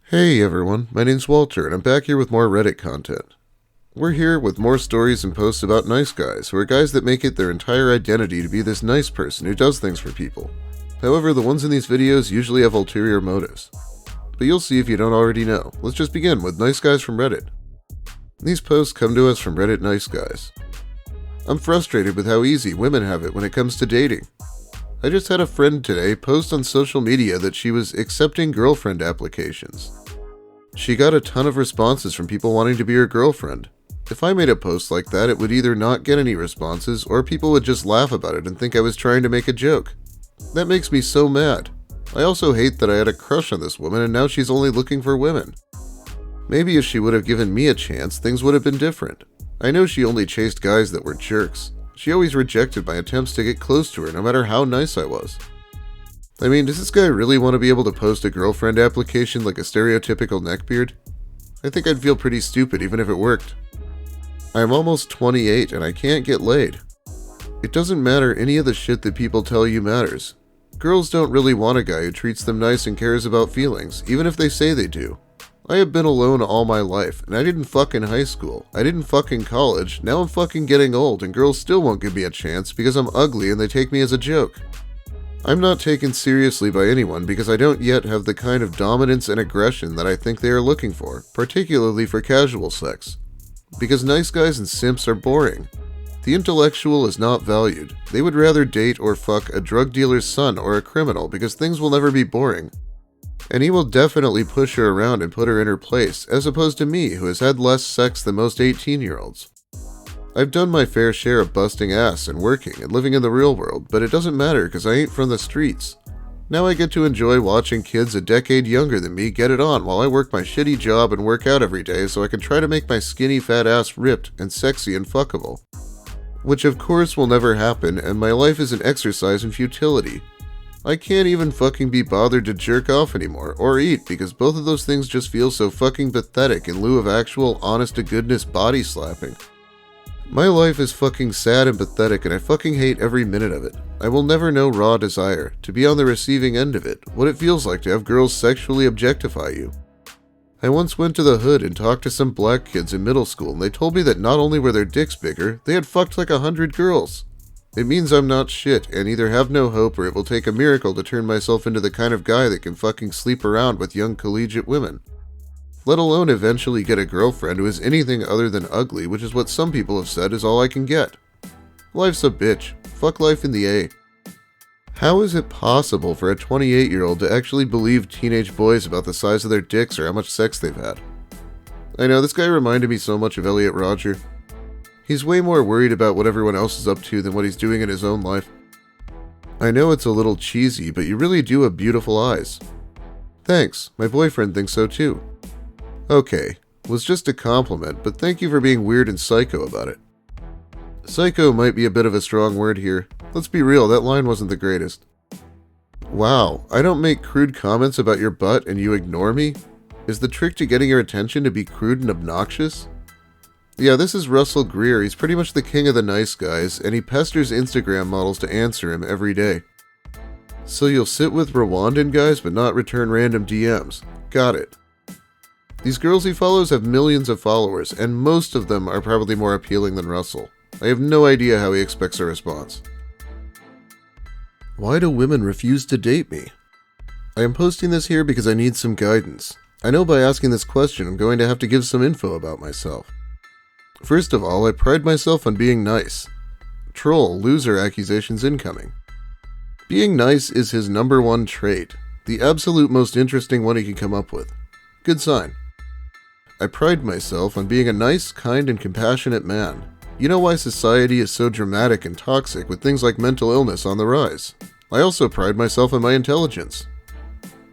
Hey everyone, my name's Walter, and I'm back here with more Reddit content. We're here with more stories and posts about nice guys, who are guys that make it their entire identity to be this nice person who does things for people. However, the ones in these videos usually have ulterior motives. But you'll see if you don't already know. Let's just begin with nice guys from Reddit. These posts come to us from Reddit Nice Guys. I'm frustrated with how easy women have it when it comes to dating. I just had a friend today post on social media that she was accepting girlfriend applications. She got a ton of responses from people wanting to be her girlfriend. If I made a post like that, it would either not get any responses, or people would just laugh about it and think I was trying to make a joke. That makes me so mad. I also hate that I had a crush on this woman and now she's only looking for women. Maybe if she would have given me a chance, things would have been different. I know she only chased guys that were jerks. She always rejected my attempts to get close to her, no matter how nice I was. I mean, does this guy really want to be able to post a girlfriend application like a stereotypical neckbeard? I think I'd feel pretty stupid even if it worked. I'm almost 28 and I can't get laid. It doesn't matter any of the shit that people tell you matters. Girls don't really want a guy who treats them nice and cares about feelings, even if they say they do. I have been alone all my life, and I didn't fuck in high school. I didn't fuck in college. Now I'm fucking getting old, and girls still won't give me a chance because I'm ugly and they take me as a joke. I'm not taken seriously by anyone because I don't yet have the kind of dominance and aggression that I think they are looking for, particularly for casual sex. Because nice guys and simps are boring. The intellectual is not valued. They would rather date or fuck a drug dealer's son or a criminal because things will never be boring. And he will definitely push her around and put her in her place, as opposed to me, who has had less sex than most 18-year-olds. I've done my fair share of busting ass and working and living in the real world, but it doesn't matter because I ain't from the streets. Now I get to enjoy watching kids a decade younger than me get it on while I work my shitty job and work out every day so I can try to make my skinny fat ass ripped and sexy and fuckable. Which of course will never happen, and my life is an exercise in futility. I can't even fucking be bothered to jerk off anymore, or eat, because both of those things just feel so fucking pathetic in lieu of actual honest-to-goodness body slapping. My life is fucking sad and pathetic, and I fucking hate every minute of it. I will never know raw desire, to be on the receiving end of it, what it feels like to have girls sexually objectify you. I once went to the hood and talked to some black kids in middle school, and they told me that not only were their dicks bigger, they had fucked like 100 girls. It means I'm not shit, and either have no hope or it will take a miracle to turn myself into the kind of guy that can fucking sleep around with young collegiate women. Let alone eventually get a girlfriend who is anything other than ugly, which is what some people have said is all I can get. Life's a bitch. Fuck life in the A. How is it possible for a 28-year-old to actually believe teenage boys about the size of their dicks or how much sex they've had? I know, this guy reminded me so much of Elliot Rodger. He's way more worried about what everyone else is up to than what he's doing in his own life. I know it's a little cheesy, but you really do have beautiful eyes. Thanks, my boyfriend thinks so too. Okay, was just a compliment, but thank you for being weird and psycho about it. Psycho might be a bit of a strong word here. Let's be real, that line wasn't the greatest. Wow, I don't make crude comments about your butt and you ignore me? Is the trick to getting your attention to be crude and obnoxious? Yeah, this is Russell Greer. He's pretty much the king of the nice guys, and he pesters Instagram models to answer him every day. So you'll sit with Rwandan guys but not return random DMs. Got it. These girls he follows have millions of followers, and most of them are probably more appealing than Russell. I have no idea how he expects a response. Why do women refuse to date me? I am posting this here because I need some guidance. I know by asking this question I'm going to have to give some info about myself. First of all, I pride myself on being nice. Troll, loser accusations incoming. Being nice is his number one trait, the absolute most interesting one he can come up with. Good sign. I pride myself on being a nice, kind, and compassionate man. You know why society is so dramatic and toxic with things like mental illness on the rise. I also pride myself on my intelligence.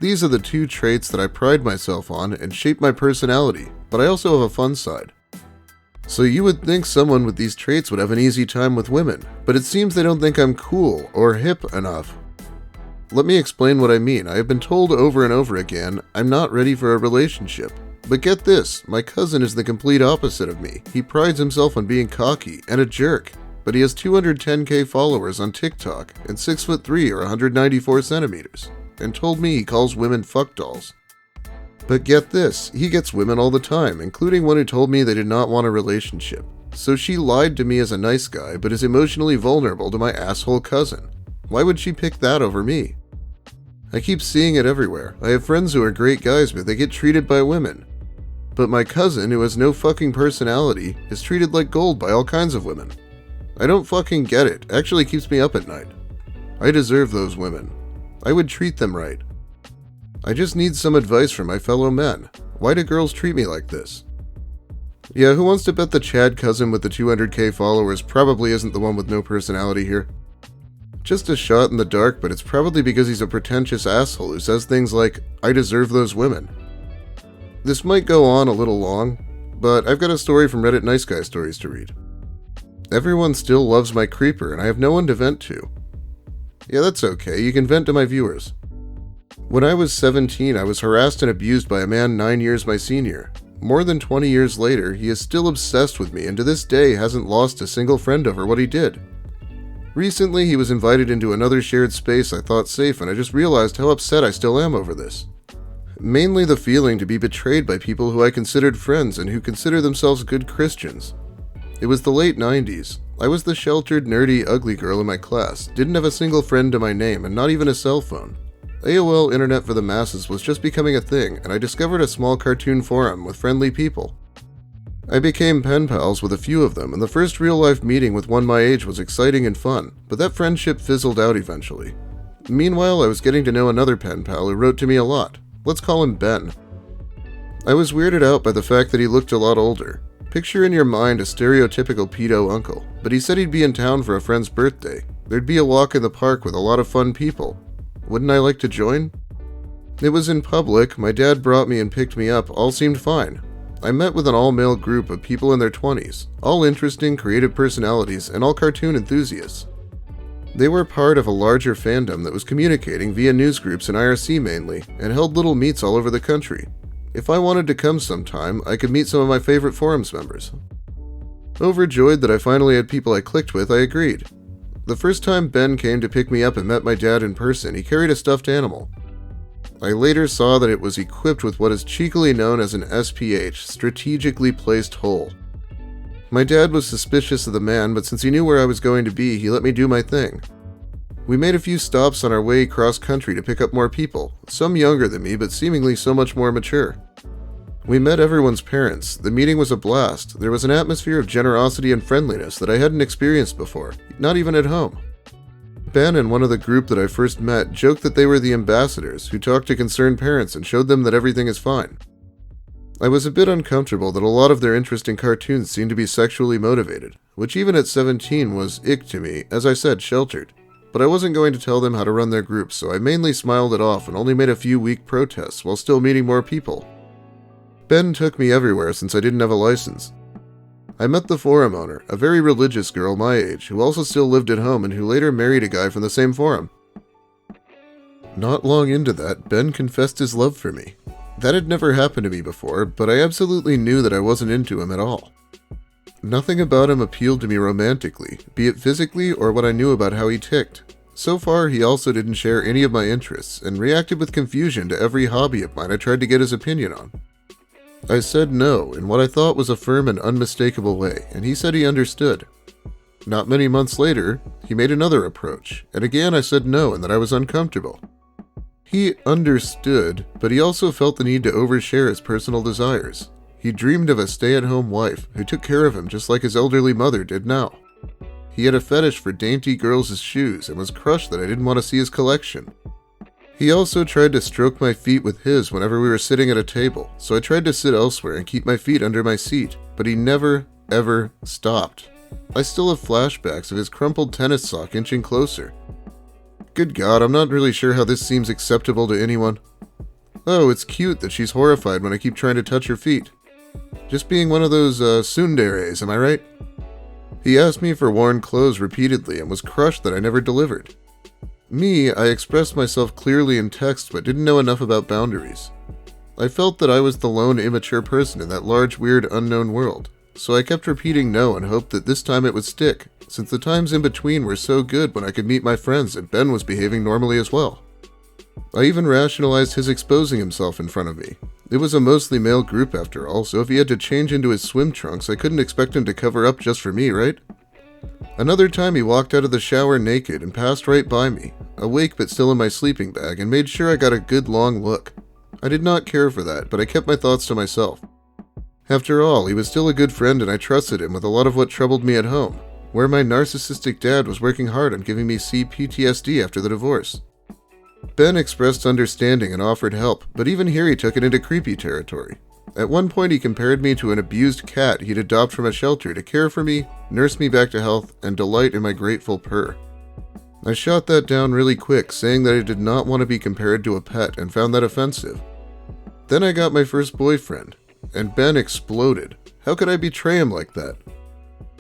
These are the two traits that I pride myself on and shape my personality, but I also have a fun side. So you would think someone with these traits would have an easy time with women, but it seems they don't think I'm cool or hip enough. Let me explain what I mean. I have been told over and over again, I'm not ready for a relationship. But get this, my cousin is the complete opposite of me. He prides himself on being cocky and a jerk, but he has 210k followers on TikTok and 6'3" or 194 centimeters, and told me he calls women fuck dolls. But get this, he gets women all the time, including one who told me they did not want a relationship. So she lied to me as a nice guy, but is emotionally vulnerable to my asshole cousin. Why would she pick that over me? I keep seeing it everywhere. I have friends who are great guys, but they get treated by women. But my cousin, who has no fucking personality, is treated like gold by all kinds of women. I don't fucking get it. Actually keeps me up at night. I deserve those women. I would treat them right. I just need some advice from my fellow men. Why do girls treat me like this? Yeah, who wants to bet the Chad cousin with the 200k followers probably isn't the one with no personality here? Just a shot in the dark, but it's probably because he's a pretentious asshole who says things like, I deserve those women. This might go on a little long, but I've got a story from Reddit Nice Guy Stories to read. Everyone still loves my creeper, and I have no one to vent to. Yeah, that's okay, you can vent to my viewers. When I was 17, I was harassed and abused by a man 9 years my senior. More than 20 years later, he is still obsessed with me and to this day hasn't lost a single friend over what he did. Recently, he was invited into another shared space I thought safe, and I just realized how upset I still am over this. Mainly the feeling to be betrayed by people who I considered friends and who consider themselves good Christians. It was the late 90s. I was the sheltered, nerdy, ugly girl in my class, didn't have a single friend to my name, and not even a cell phone. AOL Internet for the Masses was just becoming a thing, and I discovered a small cartoon forum with friendly people. I became pen pals with a few of them, and the first real-life meeting with one my age was exciting and fun, but that friendship fizzled out eventually. Meanwhile, I was getting to know another pen pal who wrote to me a lot. Let's call him Ben. I was weirded out by the fact that he looked a lot older. Picture in your mind a stereotypical pedo uncle, but he said he'd be in town for a friend's birthday. There'd be a walk in the park with a lot of fun people. Wouldn't I like to join? It was in public, my dad brought me and picked me up, all seemed fine. I met with an all-male group of people in their 20s, all interesting, creative personalities, and all cartoon enthusiasts. They were part of a larger fandom that was communicating via news groups and IRC mainly, and held little meets all over the country. If I wanted to come sometime, I could meet some of my favorite forums members. Overjoyed that I finally had people I clicked with, I agreed. The first time Ben came to pick me up and met my dad in person, he carried a stuffed animal. I later saw that it was equipped with what is cheekily known as an SPH, strategically placed hole. My dad was suspicious of the man, but since he knew where I was going to be, he let me do my thing. We made a few stops on our way cross country to pick up more people, some younger than me, but seemingly so much more mature. We met everyone's parents. The meeting was a blast. There was an atmosphere of generosity and friendliness that I hadn't experienced before, not even at home. Ben and one of the group that I first met joked that they were the ambassadors who talked to concerned parents and showed them that everything is fine. I was a bit uncomfortable that a lot of their interesting cartoons seemed to be sexually motivated, which even at 17 was ick to me, as I said, sheltered. But I wasn't going to tell them how to run their groups, so I mainly smiled it off and only made a few weak protests while still meeting more people. Ben took me everywhere since I didn't have a license. I met the forum owner, a very religious girl my age, who also still lived at home and who later married a guy from the same forum. Not long into that, Ben confessed his love for me. That had never happened to me before, but I absolutely knew that I wasn't into him at all. Nothing about him appealed to me romantically, be it physically or what I knew about how he ticked. So far, he also didn't share any of my interests, and reacted with confusion to every hobby of mine I tried to get his opinion on. I said no in what I thought was a firm and unmistakable way, and he said he understood. Not many months later, he made another approach, and again I said no and that I was uncomfortable. He understood, but he also felt the need to overshare his personal desires. He dreamed of a stay-at-home wife who took care of him just like his elderly mother did now. He had a fetish for dainty girls' shoes and was crushed that I didn't want to see his collection. He also tried to stroke my feet with his whenever we were sitting at a table, so I tried to sit elsewhere and keep my feet under my seat, but he never, ever stopped. I still have flashbacks of his crumpled tennis sock inching closer. Good God, I'm not really sure how this seems acceptable to anyone. Oh, it's cute that she's horrified when I keep trying to touch her feet. Just being one of those tsunderes, am I right? He asked me for worn clothes repeatedly and was crushed that I never delivered. Me, I expressed myself clearly in text but didn't know enough about boundaries. I felt that I was the lone immature person in that large, weird, unknown world, so I kept repeating no and hoped that this time it would stick, since the times in between were so good when I could meet my friends and Ben was behaving normally as well. I even rationalized his exposing himself in front of me. It was a mostly male group after all, so if he had to change into his swim trunks, I couldn't expect him to cover up just for me, right? Another time he walked out of the shower naked and passed right by me, awake but still in my sleeping bag, and made sure I got a good long look. I did not care for that, but I kept my thoughts to myself. After all, he was still a good friend and I trusted him with a lot of what troubled me at home, where my narcissistic dad was working hard on giving me PTSD after the divorce. Ben expressed understanding and offered help, but even here he took it into creepy territory. At one point he compared me to an abused cat he'd adopt from a shelter to care for me, nurse me back to health, and delight in my grateful purr. I shot that down really quick, saying that I did not want to be compared to a pet and found that offensive. Then I got my first boyfriend, and Ben exploded. How could I betray him like that?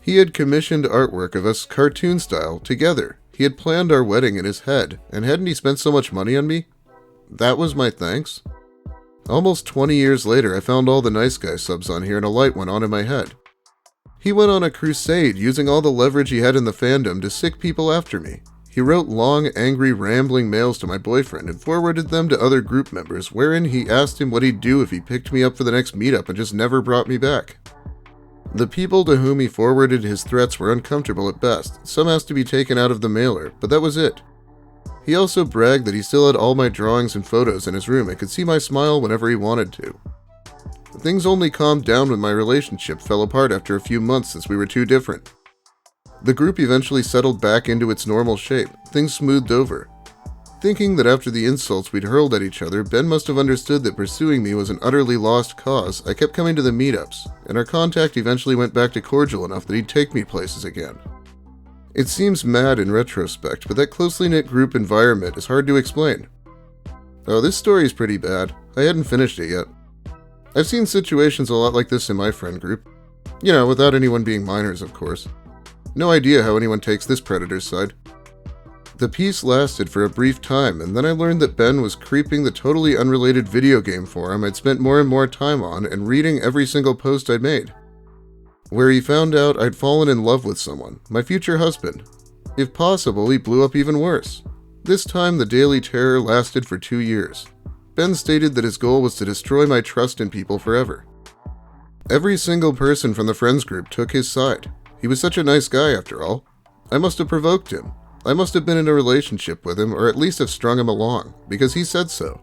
He had commissioned artwork of us cartoon style together. He had planned our wedding in his head, and hadn't he spent so much money on me? That was my thanks. Almost 20 years later, I found all the nice guy subs on here and a light went on in my head. He went on a crusade using all the leverage he had in the fandom to sick people after me. He wrote long, angry, rambling mails to my boyfriend and forwarded them to other group members, wherein he asked him what he'd do if he picked me up for the next meetup and just never brought me back. The people to whom he forwarded his threats were uncomfortable at best. Some asked to be taken out of the mailer, but that was it. He also bragged that he still had all my drawings and photos in his room and could see my smile whenever he wanted to. Things only calmed down when my relationship fell apart after a few months since we were too different. The group eventually settled back into its normal shape, things smoothed over. Thinking that after the insults we'd hurled at each other, Ben must have understood that pursuing me was an utterly lost cause, I kept coming to the meetups, and our contact eventually went back to cordial enough that he'd take me places again. It seems mad in retrospect, but that closely knit group environment is hard to explain. Oh, this story is pretty bad. I hadn't finished it yet. I've seen situations a lot like this in my friend group. You know, without anyone being minors, of course. No idea how anyone takes this predator's side. The peace lasted for a brief time, and then I learned that Ben was creeping the totally unrelated video game forum I'd spent more and more time on and reading every single post I'd made. Where he found out I'd fallen in love with someone, my future husband. If possible, he blew up even worse. This time, the daily terror lasted for 2 years. Ben stated that his goal was to destroy my trust in people forever. Every single person from the friends group took his side. He was such a nice guy after all. I must have provoked him. I must have been in a relationship with him, or at least have strung him along, because he said so.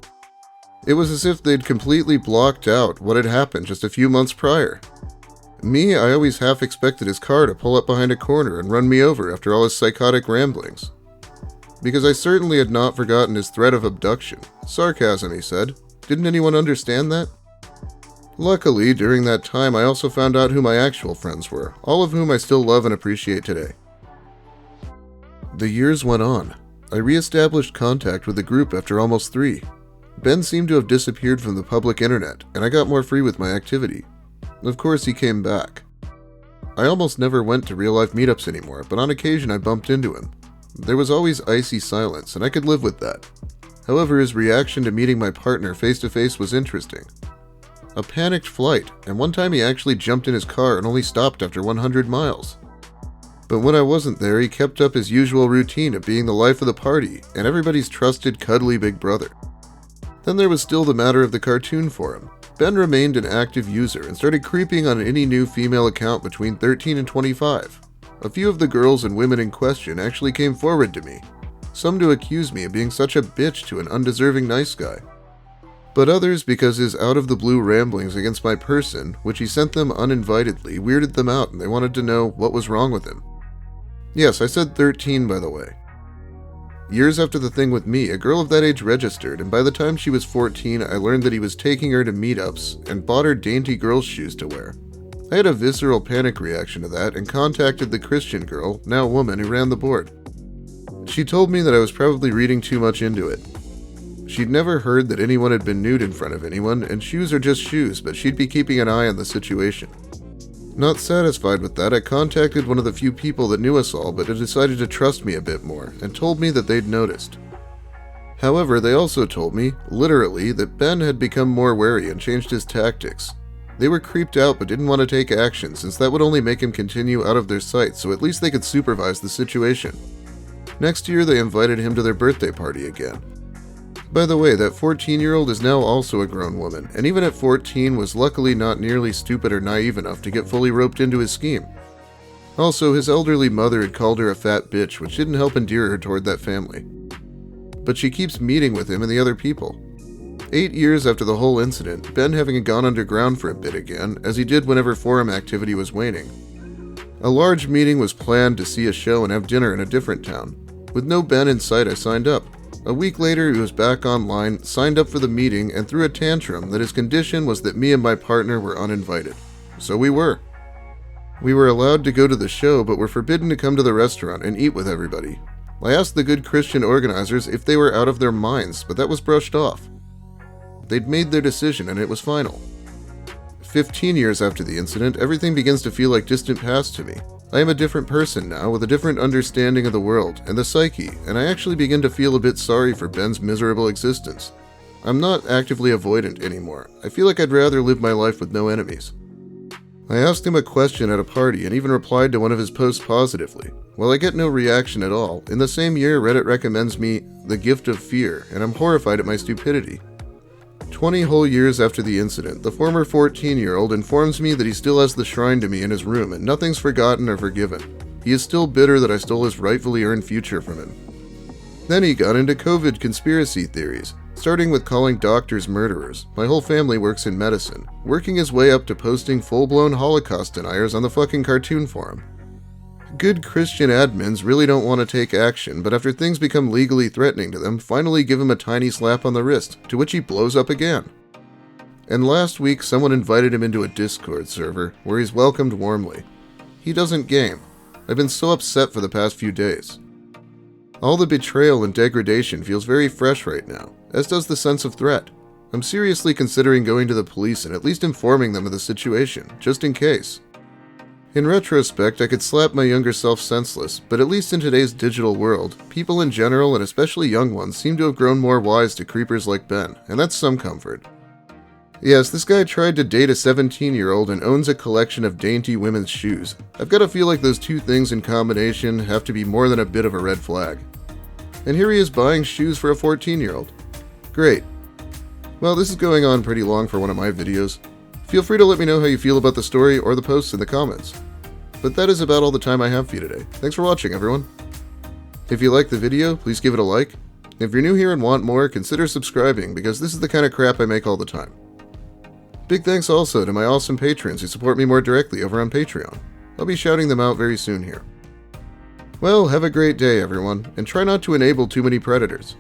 It was as if they'd completely blocked out what had happened just a few months prior. Me, I always half expected his car to pull up behind a corner and run me over after all his psychotic ramblings. Because I certainly had not forgotten his threat of abduction. Sarcasm, he said. Didn't anyone understand that? Luckily, during that time I also found out who my actual friends were, all of whom I still love and appreciate today. The years went on. I re-established contact with the group after almost 3. Ben seemed to have disappeared from the public internet, and I got more free with my activity. Of course, he came back. I almost never went to real-life meetups anymore, but on occasion I bumped into him. There was always icy silence, and I could live with that. However, his reaction to meeting my partner face-to-face was interesting. A panicked flight, and one time he actually jumped in his car and only stopped after 100 miles. But when I wasn't there, he kept up his usual routine of being the life of the party, and everybody's trusted, cuddly big brother. Then there was still the matter of the cartoon forum. Ben remained an active user and started creeping on any new female account between 13 and 25. A few of the girls and women in question actually came forward to me, some to accuse me of being such a bitch to an undeserving nice guy. But others because his out-of-the-blue ramblings against my person, which he sent them uninvitedly, weirded them out and they wanted to know what was wrong with him. Yes, I said 13, by the way. Years after the thing with me, a girl of that age registered, and by the time she was 14, I learned that he was taking her to meetups and bought her dainty girl's shoes to wear. I had a visceral panic reaction to that and contacted the Christian girl, now woman, who ran the board. She told me that I was probably reading too much into it. She'd never heard that anyone had been nude in front of anyone, and shoes are just shoes, but she'd be keeping an eye on the situation. Not satisfied with that, I contacted one of the few people that knew us all, but had decided to trust me a bit more, and told me that they'd noticed. However, they also told me, literally, that Ben had become more wary and changed his tactics. They were creeped out but didn't want to take action, since that would only make him continue out of their sight, so at least they could supervise the situation. Next year, they invited him to their birthday party again. By the way, that 14-year-old is now also a grown woman, and even at 14 was luckily not nearly stupid or naive enough to get fully roped into his scheme. Also, his elderly mother had called her a fat bitch, which didn't help endear her toward that family. But she keeps meeting with him and the other people. 8 years after the whole incident, Ben having gone underground for a bit again, as he did whenever forum activity was waning. A large meeting was planned to see a show and have dinner in a different town. With no Ben in sight, I signed up. A week later, he was back online, signed up for the meeting, and threw a tantrum that his condition was that me and my partner were uninvited. So we were. We were allowed to go to the show, but were forbidden to come to the restaurant and eat with everybody. I asked the good Christian organizers if they were out of their minds, but that was brushed off. They'd made their decision, and it was final. 15 years after the incident, everything begins to feel like distant past to me. I am a different person now, with a different understanding of the world and the psyche, and I actually begin to feel a bit sorry for Ben's miserable existence. I'm not actively avoidant anymore. I feel like I'd rather live my life with no enemies. I asked him a question at a party and even replied to one of his posts positively. While I get no reaction at all, in the same year Reddit recommends me The Gift of Fear, and I'm horrified at my stupidity. 20 whole years after the incident, the former 14-year-old informs me that he still has the shrine to me in his room and nothing's forgotten or forgiven. He is still bitter that I stole his rightfully earned future from him. Then he got into COVID conspiracy theories, starting with calling doctors murderers. My whole family works in medicine, working his way up to posting full-blown Holocaust deniers on the fucking cartoon forum. Good Christian admins really don't want to take action, but after things become legally threatening to them, finally give him a tiny slap on the wrist, to which he blows up again. And last week, someone invited him into a Discord server, where he's welcomed warmly. He doesn't game. I've been so upset for the past few days. All the betrayal and degradation feels very fresh right now, as does the sense of threat. I'm seriously considering going to the police and at least informing them of the situation, just in case. In retrospect, I could slap my younger self senseless, but at least in today's digital world, people in general, and especially young ones, seem to have grown more wise to creepers like Ben, and that's some comfort. Yes, this guy tried to date a 17-year-old and owns a collection of dainty women's shoes. I've got to feel like those two things in combination have to be more than a bit of a red flag. And here he is buying shoes for a 14-year-old. Great. Well, this is going on pretty long for one of my videos. Feel free to let me know how you feel about the story or the posts in the comments. But that is about all the time I have for you today. Thanks for watching, everyone. If you liked the video, please give it a like. If you're new here and want more, consider subscribing, because this is the kind of crap I make all the time. Big thanks also to my awesome patrons who support me more directly over on Patreon. I'll be shouting them out very soon here. Well, have a great day, everyone, and try not to enable too many predators.